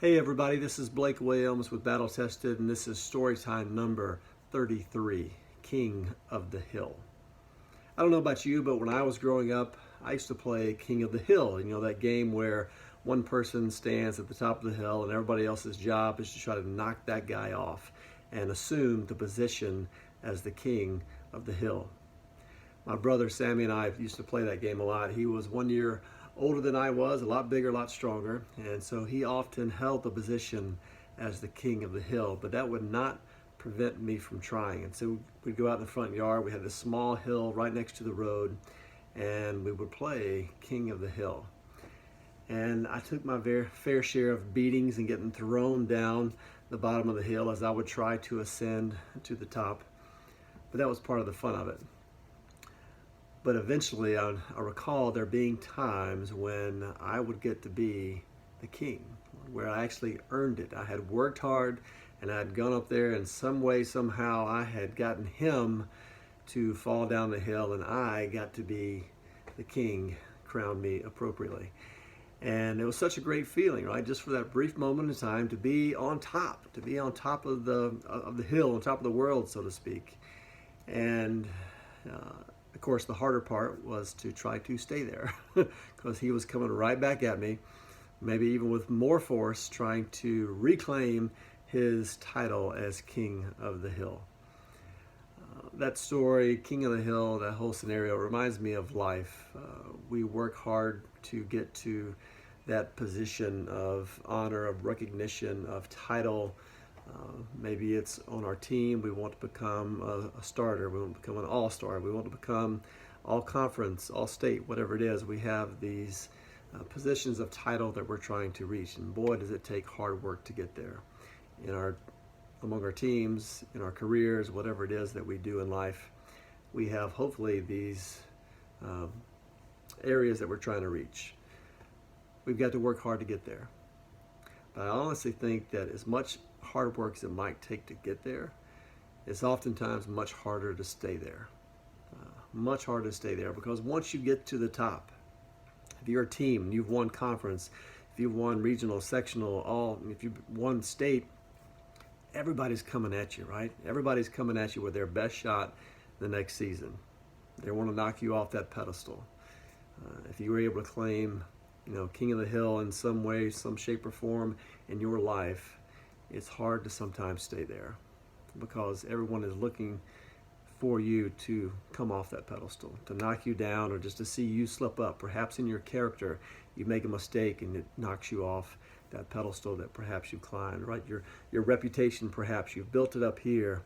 Hey everybody, this is Blake Williams with Battle Tested, and this is Storytime number 33, King of the Hill. I don't know about you, but when I was growing up, I used to play King of the Hill. You know, that game where one person stands at the top of the hill and everybody else's job is to try to knock that guy off and assume the position as the king of the hill. My brother Sammy and I used to play that game a lot. He was 1 year older than I was, a lot bigger, a lot stronger, and so he often held the position as the king of the hill, but that would not prevent me from trying. And so we'd go out in the front yard. We had this small hill right next to the road, and we would play King of the Hill. And I took my fair share of beatings and getting thrown down the bottom of the hill as I would try to ascend to the top, but that was part of the fun of it. But eventually, I recall there being times when I would get to be the king, where I actually earned it. I had worked hard and I had gone up there, and some way, somehow, I had gotten him to fall down the hill, and I got to be the king, crowned me appropriately. And it was such a great feeling, right? Just for that brief moment in time to be on top, of the hill, on top of the world, so to speak. And of course, the harder part was to try to stay there because he was coming right back at me, maybe even with more force, trying to reclaim his title as King of the Hill. That story, King of the Hill, that whole scenario reminds me of life. We work hard to get to that position of honor, of recognition, of title. Maybe it's on our team. We want to become a starter. We want to become an all-star. We want to become all-conference, all-state, whatever it is. We have these positions of title that we're trying to reach. And boy, does it take hard work to get there. Among our teams, in our careers, whatever it is that we do in life, we have hopefully these areas that we're trying to reach. We've got to work hard to get there. But I honestly think that as much hard work as it might take to get there, it's oftentimes much harder to stay there. Much harder to stay there, because once you get to the top, if you're a team and you've won conference, if you've won regional, sectional, if you've won state, everybody's coming at you, right? Everybody's coming at you with their best shot the next season. They want to knock you off that pedestal. If you were able to claim, King of the Hill in some way, some shape or form in your life, it's hard to sometimes stay there because everyone is looking for you to come off that pedestal, to knock you down, or just to see you slip up. Perhaps in your character, you make a mistake and it knocks you off that pedestal that perhaps you climbed, right? Your reputation, perhaps you've built it up here,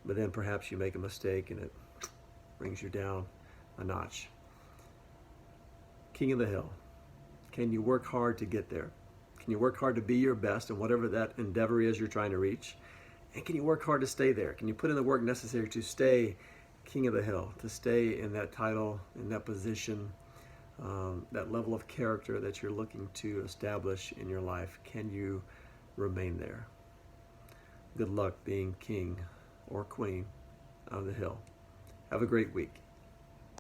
but then perhaps you make a mistake and it brings you down a notch. King of the Hill. Can you work hard to get there? Can you work hard to be your best in whatever that endeavor is you're trying to reach? And can you work hard to stay there? Can you put in the work necessary to stay King of the Hill, to stay in that title, in that position, that level of character that you're looking to establish in your life? Can you remain there? Good luck being king or queen of the hill. Have a great week.